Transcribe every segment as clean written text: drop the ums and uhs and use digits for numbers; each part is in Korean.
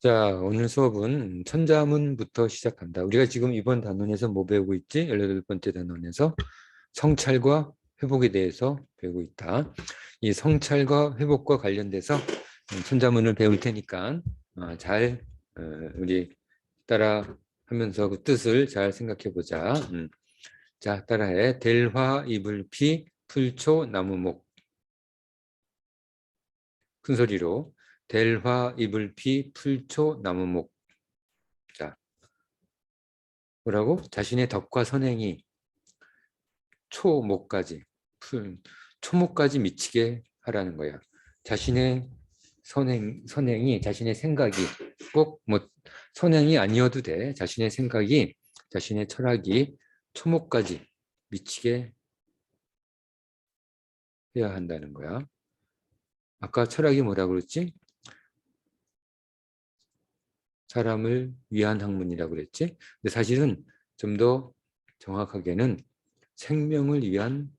자, 오늘 수업은 천자문부터 시작한다. 우리가 지금 이번 단원에서 뭐 배우고 있지? 18번째 단원에서 성찰과 회복에 대해서 배우고 있다. 이 성찰과 회복과 관련돼서 천자문을 배울 테니까 잘 우리 따라 하면서 그 뜻을 잘 생각해 보자. 자, 따라해. 델화 이불피 풀초 나무목. 큰 소리로. 델화 이불피 풀초 나무목. 자, 뭐라고? 자신의 덕과 선행이 초목까지, 초목까지 미치게 하라는 거야. 자신의 선행이, 자신의 생각이 꼭 뭐 선행이 아니어도 돼. 자신의 생각이, 자신의 철학이 초목까지 미치게 해야 한다는 거야. 아까 철학이 뭐라고 그랬지? 사람을 위한 학문이라고 그랬지? 근데 사실은 좀 더 정확하게는 생명을 위한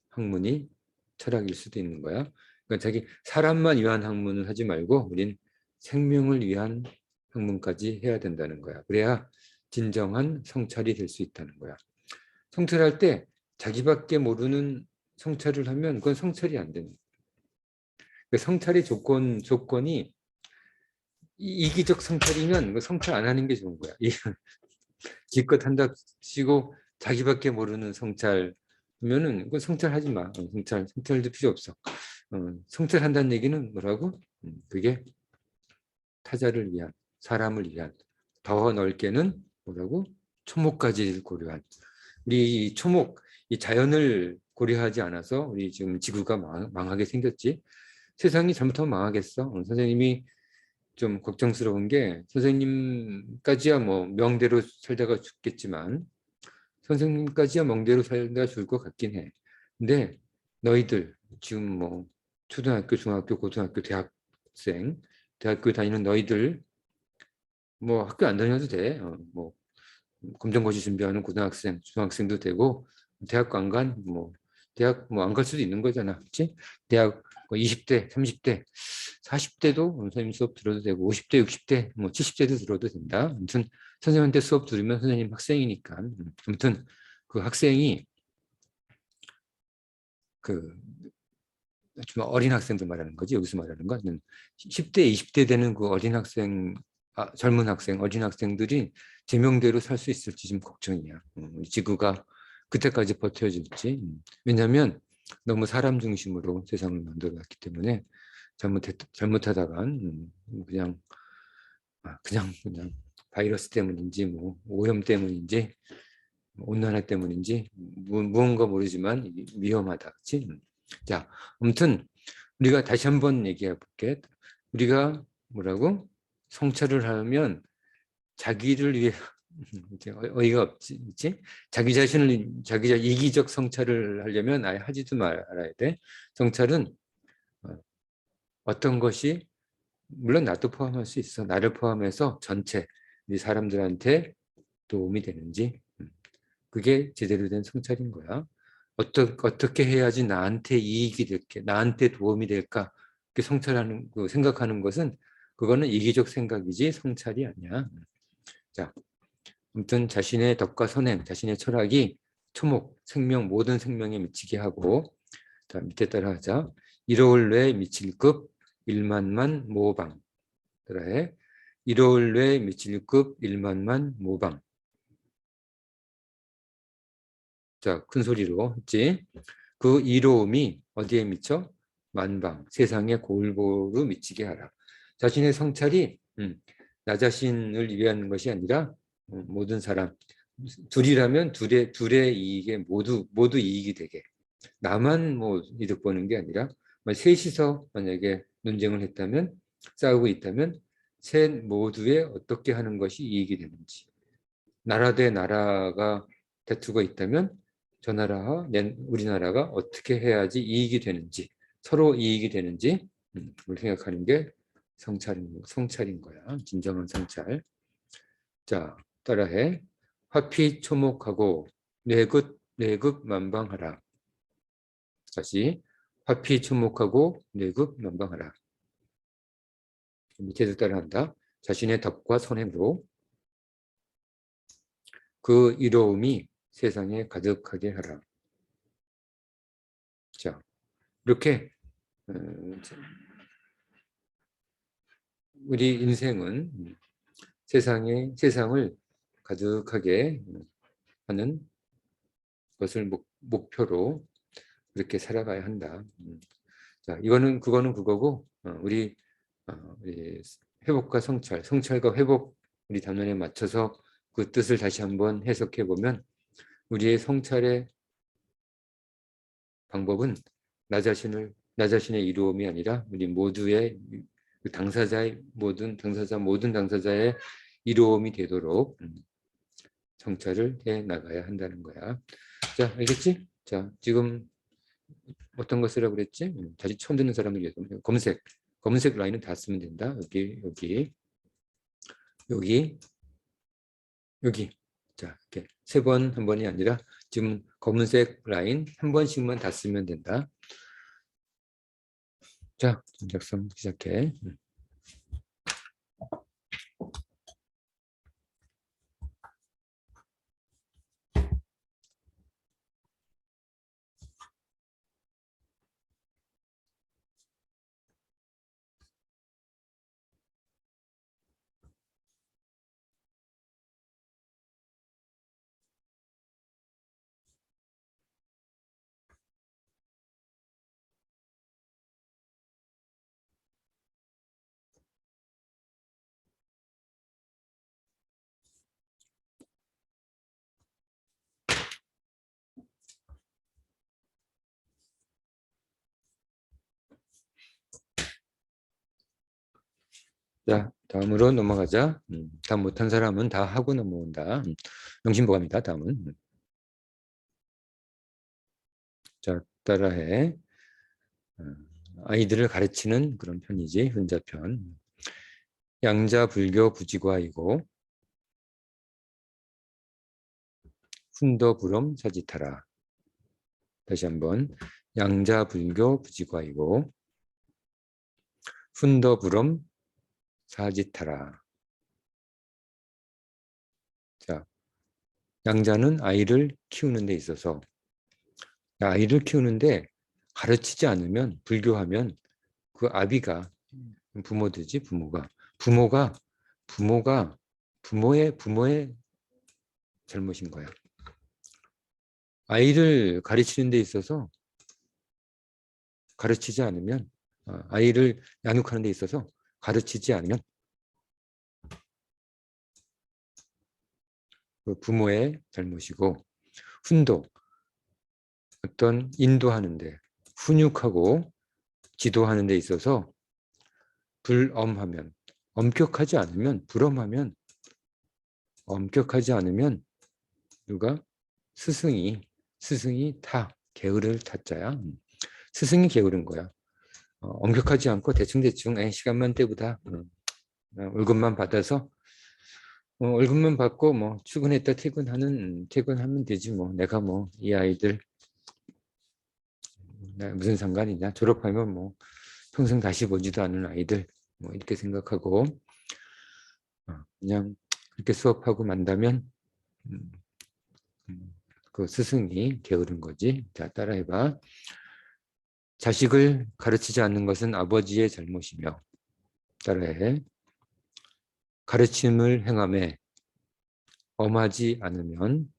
학문이 철학일 수도 있는 거야. 그러니까 자기 사람만 위한 학문을 하지 말고 우린 생명을 위한 학문까지 해야 된다는 거야. 그래야 진정한 성찰이 될 수 있다는 거야. 성찰할 때 자기밖에 모르는 성찰을 하면 그건 성찰이 안 되는 거야. 성찰의 조건이 이기적 성찰이면 성찰 안 하는 게 좋은 거야. 기껏 한다 치고 자기밖에 모르는 성찰이면은 그 성찰하지 마. 성찰도 필요 없어. 성찰한다는 얘기는 뭐라고? 그게 타자를 위한, 사람을 위한, 더 넓게는 뭐라고? 초목까지 고려한. 우리 이 초목, 이 자연을 고려하지 않아서 우리 지금 지구가 망하게 생겼지. 세상이 잘못하면 망하겠어. 선생님이 좀 걱정스러운 게 선생님까지야 뭐 명대로 살다가 죽겠지만 선생님까지야 명대로 살다가 죽을 것 같긴 해. 근데 너희들 지금 뭐 초등학교, 중학교, 고등학교, 대학교 다니는 너희들 뭐 학교 안 다녀도 돼. 뭐 검정고시 준비하는 고등학생, 중학생도 되고 대학 안 간 뭐 대학 뭐 안 갈 수도 있는 거잖아. 그렇지? 대학 20대, 30대, 40대도 선생님 수업 들어도 되고 50대, 60대, 뭐 70대도 들어도 된다. 아무튼 선생님한테 수업 들으면 선생님 학생이니까. 아무튼 그 학생이 그 좀 어린 학생들 말하는 거지. 여기서 말하는 거는 10대, 20대 되는 그 어린 학생, 젊은 학생, 어린 학생들이 제명대로 살 수 있을지 좀 걱정이야. 지구가 그때까지 버텨줄지. 왜냐하면 너무 사람 중심으로 세상을 만들어놨기 때문에 잘못하다간 그냥 바이러스 때문인지 뭐 오염 때문인지 온난화 때문인지 무언가 모르지만 위험하다. 그치? 자, 아무튼 우리가 다시 한번 얘기해 볼게. 우리가 뭐라고? 성찰을 하면 자기를 위해 어이가 없지, 그치? 자기 이기적 성찰을 하려면 아예 하지도 말아야 돼. 성찰은 어떤 것이 물론 나도 포함할 수 있어. 나를 포함해서 전체 우리 사람들한테 도움이 되는지 그게 제대로 된 성찰인 거야. 어떻게 해야지 나한테 이익이 될게, 나한테 도움이 될까? 그 성찰하는, 그 생각하는 것은 그거는 이기적 생각이지 성찰이 아니야. 자, 아무튼 자신의 덕과 선행, 자신의 철학이 초목, 생명, 모든 생명에 미치게 하고, 자, 밑에 따라하자. 이로울 뇌 미칠 급 1만만 모방. 따라해. 이로울 뇌 미칠 급 1만만 모방. 자, 큰 소리로 했지. 그 이로움이 어디에 미쳐? 만방, 세상에 골고루 미치게 하라. 자신의 성찰이 나 자신을 위한 것이 아니라 모든 사람, 둘이라면 둘의 이익에 모두 이익이 되게. 나만 뭐 이득 보는 게 아니라 셋이서 만약에 논쟁을 했다면, 싸우고 있다면 셋 모두에 어떻게 하는 것이 이익이 되는지. 나라 대 나라가 다투고 있다면 저 나라와 우리나라가 어떻게 해야지 이익이 되는지, 서로 이익이 되는지 그걸 생각하는 게 성찰인 거야. 진정한 성찰. 자, 따라해. 화피초목하고 뇌급만방하라. 다시 화피초목하고 뇌급만방하라. 밑에서 따라한다. 자신의 덕과 선행으로 그 이로움이 세상에 가득하게 하라. 자, 이렇게 우리 인생은 세상을 가득하게 하는 것을 목표로 그렇게 살아가야 한다. 자, 그거는 그거고, 우리 회복과 성찰과 회복 우리 단원에 맞춰서 그 뜻을 다시 한번 해석해 보면 우리의 성찰의 방법은 나 자신의 이루음이 아니라 우리 모두의 모든 당사자의 이루음이 되도록 성찰을 해 나가야 한다는 거야. 자, 알겠지? 자, 지금 어떤 거 쓰라고 그랬지? 다시 처음 듣는 사람을 위해서 검은색 라인은 다 쓰면 된다. 여기. 자, 이렇게 세 번 한 번이 아니라 지금 검은색 라인 한 번씩만 다 쓰면 된다. 자, 작성 시작해. 자, 다음으로 넘어가자. 다음 못한 사람은 다 하고 넘어온다. 명심보감이다. 다음은. 자, 따라해. 아이들을 가르치는 그런 편이지. 훈자편. 양자불교 부지과이고 훈더불엄 사지타라. 다시 한번. 양자불교 부지과이고 훈더불엄 사지타라. 자, 양자는 아이를 키우는 데 있어서 아이를 키우는데 가르치지 않으면 불교하면 그 아비가 부모되지. 부모가 부모의 잘못인 거야. 아이를 가르치는 데 있어서 가르치지 않으면 아이를 양육하는 데 있어서 가르치지 않으면 그 부모의 잘못이고 훈도 어떤 인도하는데 훈육하고 지도하는 데 있어서 불엄하면 엄격하지 않으면 누가 스승이 게으를 타자야. 스승이 게으른 거야. 엄격하지 않고 대충 시간만 때우다 월급만 받아서 월급만 받고 뭐 출근했다 퇴근하면 되지 뭐. 내가 뭐 이 아이들 무슨 상관이냐. 졸업하면 뭐 평생 다시 보지도 않은 아이들 뭐 이렇게 생각하고 그냥 그렇게 수업하고 만다면 그 스승이 게으른 거지. 자, 따라해봐. 자식을 가르치지 않는 것은 아버지의 잘못이며 따라해. 가르침을 행함에 엄하지 않으면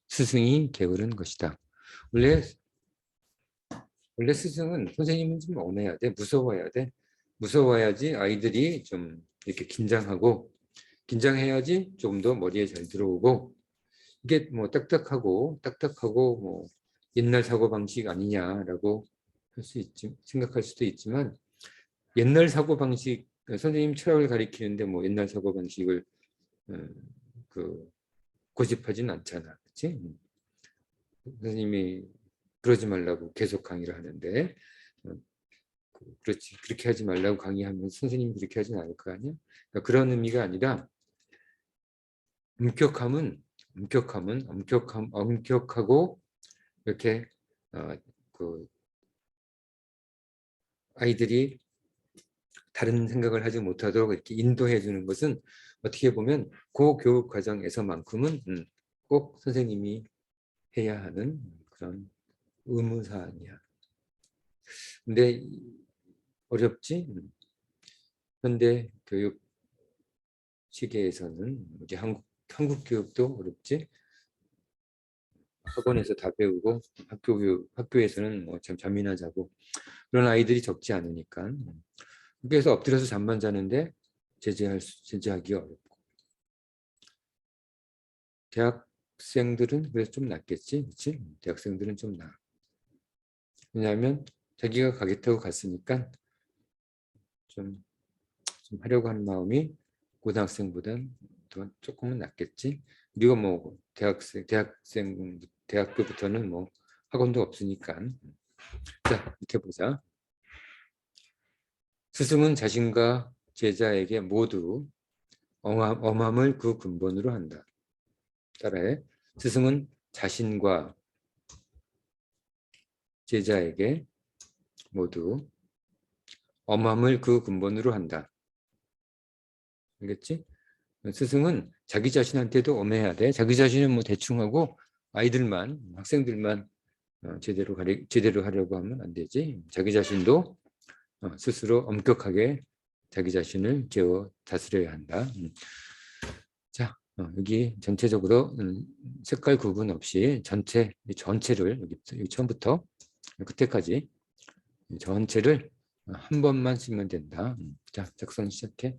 스승이 게으른 것이다. 원래 스승은 선생님은 좀 엄해야 돼. 무서워야 돼. 무서워야지 아이들이 좀 이렇게 긴장해야지 조금 더 머리에 잘 들어오고 이게 뭐 딱딱하고 뭐 옛날 사고방식 아니냐라고 생각할 수도 있지만 옛날 사고방식 선생님 철학을 가리키는데 뭐 옛날 사고방식을 고집하진 않잖아. 그렇지? 선생님이 그러지 말라고 계속 강의를 하는데 그렇지 그렇게 하지 말라고 강의하면 선생님이 그렇게 하진 않을 거 아니야? 그러니까 그런 의미가 아니라 엄격하고 이렇게 그 아이들이 다른 생각을 하지 못하도록 이렇게 인도해 주는 것은 어떻게 보면 그 교육 과정에서만큼은 꼭 선생님이 해야 하는 그런 의무 사항이야. 근데 어렵지? 현대 교육 시계에서는 이제 한국 교육도 어렵지? 학원에서 다 배우고 학교에서는 뭐 잠이나 자고 그런 아이들이 적지 않으니까. 그래서 엎드려서 잠만 자는데 제재하기 어렵고. 대학생들은 그래서 좀 낫겠지, 그렇지? 대학생들은 좀 나아. 왜냐하면 자기가 가겠다고 갔으니까 좀 하려고 하는 마음이 고등학생보단 더 조금은 낫겠지. 우리가 뭐 대학교부터는 뭐 학원도 없으니까. 자, 이렇게 보자. 스승은 자신과 제자에게 모두 엄함을 그 근본으로 한다. 따라해. 스승은 자신과 제자에게 모두 엄함을 그 근본으로 한다. 알겠지? 스승은 자기 자신한테도 엄해야 돼. 자기 자신은 뭐 대충 하고 아이들만, 학생들만 제대로 하려고 하면 안 되지. 자기 자신도 스스로 엄격하게 자기 자신을 깨워 다스려야 한다. 자, 여기 전체적으로 색깔 구분 없이 전체를 여기 처음부터 끝에까지 전체를 한 번만 쓰면 된다. 자, 작성 시작해.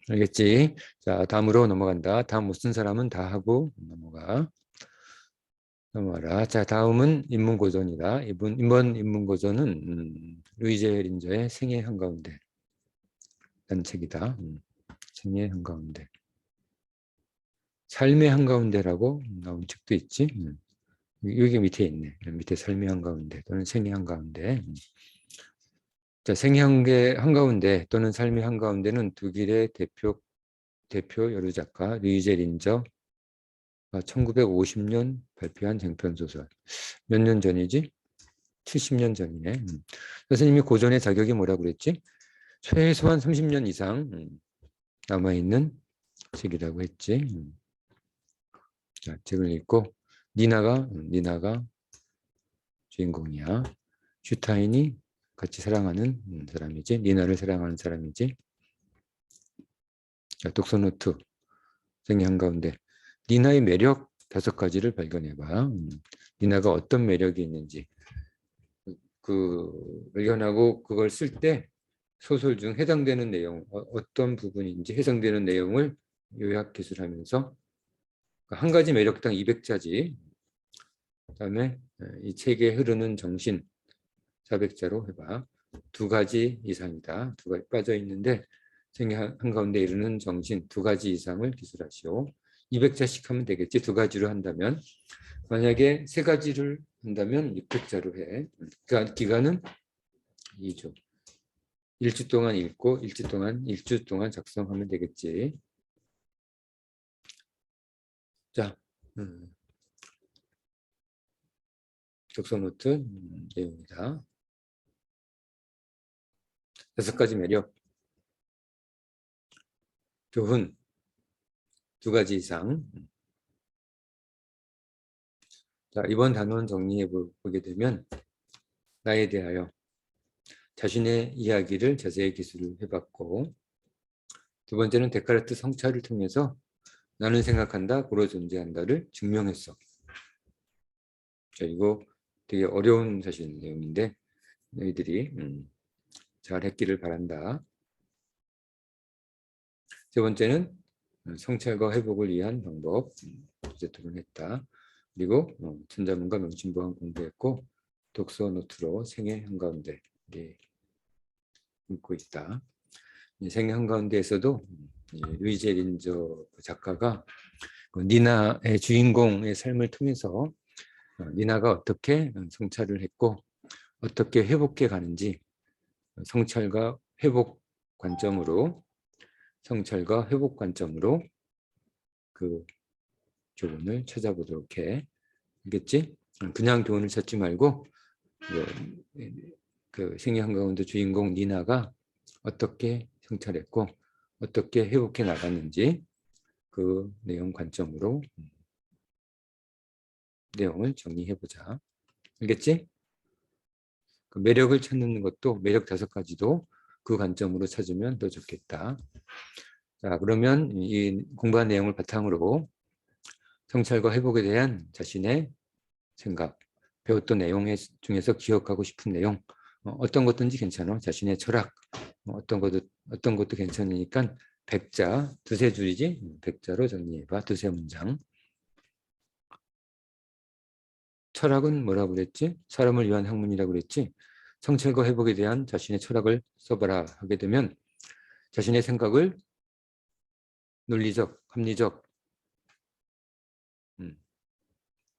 알겠지? 자, 다음으로 넘어간다. 다음 못 쓴 사람은 다 하고 넘어가라. 자, 다음은 인문고전이다. 이번 인문고전은 루이제 린저의 생애 한가운데 라는 책이다. 생애 한가운데. 삶의 한가운데라고 나온 책도 있지. 여기 밑에 있네. 밑에 삶의 한가운데 또는 생애 한가운데. 자, 생애 한가운데 또는 삶의 한가운데는 독일의 대표 여류 작가 루이제 린저가 1950년 발표한 장편소설. 몇 년 전이지? 70년 전이네. 선생님이 고전의 자격이 뭐라고 그랬지? 최소한 30년 이상 남아있는 책이라고 했지. 자, 책을 읽고 니나가 주인공이야. 슈타인이 같이 사랑하는 사람이지. 니나를 사랑하는 사람이지. 자, 독서 노트 생애 한가운데 니나의 매력 5가지를 발견해봐. 니나가 어떤 매력이 있는지 발견하고 그걸 쓸 때 소설 중 해당되는 내용 어떤 부분인지 해당되는 내용을 요약 기술하면서 한 가지 매력당 200자지. 그다음에 이 책에 흐르는 정신 400자로 해봐. 2가지 이상이다. 2가지 빠져 있는데 생애 한가운데 이르는 정신 2가지 이상을 기술하시오. 200자씩 하면 되겠지. 2가지로 한다면 만약에 3가지를 한다면 600자로 해. 그러니까 기간은 2주. 일주 동안 읽고 일주 동안 작성하면 되겠지. 자, 독서 노트 내용이다. 6가지 매력. 교훈 2가지 이상. 자, 이번 단원 정리해 보게 되면 나에 대하여 자신의 이야기를 자세히 기술을 해봤고, 2번째는 데카르트 성찰을 통해서 나는 생각한다, 고로 존재한다를 증명했어. 자, 이거 되게 어려운 사실 내용인데 너희들이 잘 했기를 바란다. 3번째는 성찰과 회복을 위한 방법 이제 토론했다. 그리고 천자문과 명심보안 공부했고 독서 노트로 생애 한가운데 읽고 있다. 생애 한가운데에서도 루이제 린저 작가가 니나의 주인공의 삶을 통해서 니나가 어떻게 성찰을 했고 어떻게 회복해 가는지 성찰과 회복 관점으로 그 교훈을 찾아보도록 해. 알겠지? 그냥 교훈을 찾지 말고 그 생애 한가운데 주인공 니나가 어떻게 성찰했고 어떻게 회복해 나갔는지 그 내용 관점으로 내용을 정리해보자. 알겠지? 그 매력을 찾는 것도 매력 5가지도 그 관점으로 찾으면 더 좋겠다. 자, 그러면 이 공부한 내용을 바탕으로 성찰과 회복에 대한 자신의 생각, 배웠던 내용 중에서 기억하고 싶은 내용, 어떤 것든지 괜찮아. 자신의 철학, 어떤 것도 괜찮으니까 100자, 2-3줄이지? 100자로 정리해봐. 2-3문장. 철학은 뭐라고 그랬지? 사람을 위한 학문이라고 그랬지? 성찰과 회복에 대한 자신의 철학을 써봐라 하게 되면 자신의 생각을 논리적, 합리적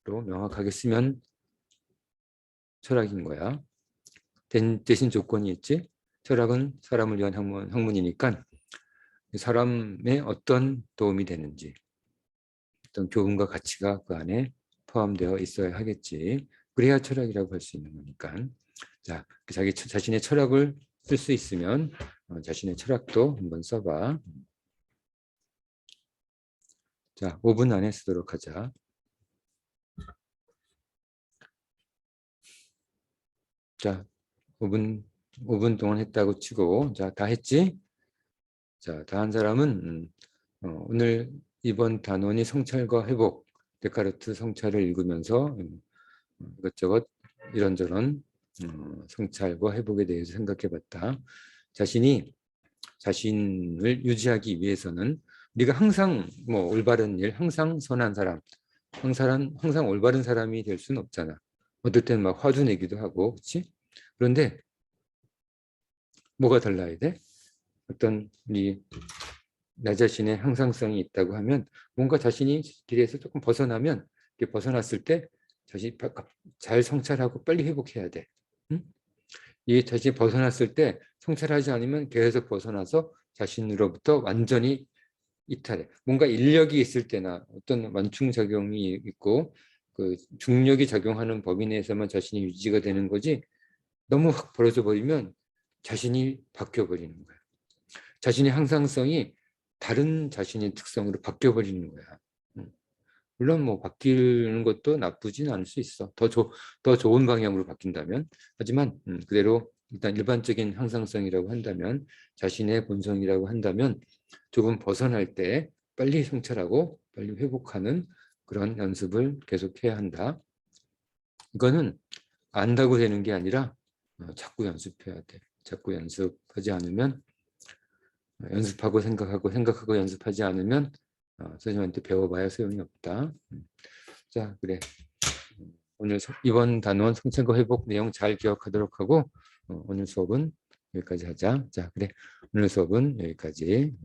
로 명확하게 쓰면 철학인 거야. 대신 조건이 있지? 철학은 사람을 위한 학문이니까 사람의 어떤 도움이 되는지 어떤 교훈과 가치가 그 안에 포함되어 있어야 하겠지. 그래야 철학이라고 할 수 있는 거니까. 자, 자신의 철학을 쓸 수 있으면 자신의 철학도 한번 써봐. 자, 5분 안에 쓰도록 하자. 자, 5분 동안 했다고 치고, 자, 다 했지? 자, 다 한 사람은 오늘 이번 단원이 성찰과 회복, 데카르트 성찰을 읽으면서 이것저것 이런저런 성찰과 회복에 대해서 생각해봤다. 자신을 유지하기 위해서는 우리가 항상 뭐 올바른 일, 항상 선한 사람, 항상 올바른 사람이 될 수는 없잖아. 어떨 때는 막 화도 내기도 하고, 그렇지? 그런데 뭐가 달라야 돼? 어떤 나 자신의 항상성이 있다고 하면 뭔가 자신이 길에서 조금 벗어나면 이렇게 벗어났을 때 자신이 잘 성찰하고 빨리 회복해야 돼. 응? 이 자신이 벗어났을 때 성찰하지 않으면 계속 벗어나서 자신으로부터 완전히 이탈해. 뭔가 인력이 있을 때나 어떤 완충작용이 있고 그 중력이 작용하는 범위 내에서만 자신이 유지가 되는 거지 너무 확 벌어져 버리면 자신이 바뀌어 버리는 거야. 자신의 항상성이 다른 자신의 특성으로 바뀌어 버리는 거야. 물론 뭐 바뀌는 것도 나쁘진 않을 수 있어. 더 좋은 방향으로 바뀐다면. 하지만 그대로 일단 일반적인 항상성이라고 한다면 자신의 본성이라고 한다면 조금 벗어날 때 빨리 성찰하고 빨리 회복하는 그런 연습을 계속해야 한다. 이거는 안다고 되는 게 아니라 자꾸 연습해야 돼. 자꾸 연습하지 않으면 연습하고 생각하고 연습하지 않으면 선생님한테 배워봐야 소용이 없다. 자, 그래. 오늘 이번 단원 성찰과 회복 내용 잘 기억하도록 하고 오늘 수업은 여기까지 하자. 자, 그래. 오늘 수업은 여기까지.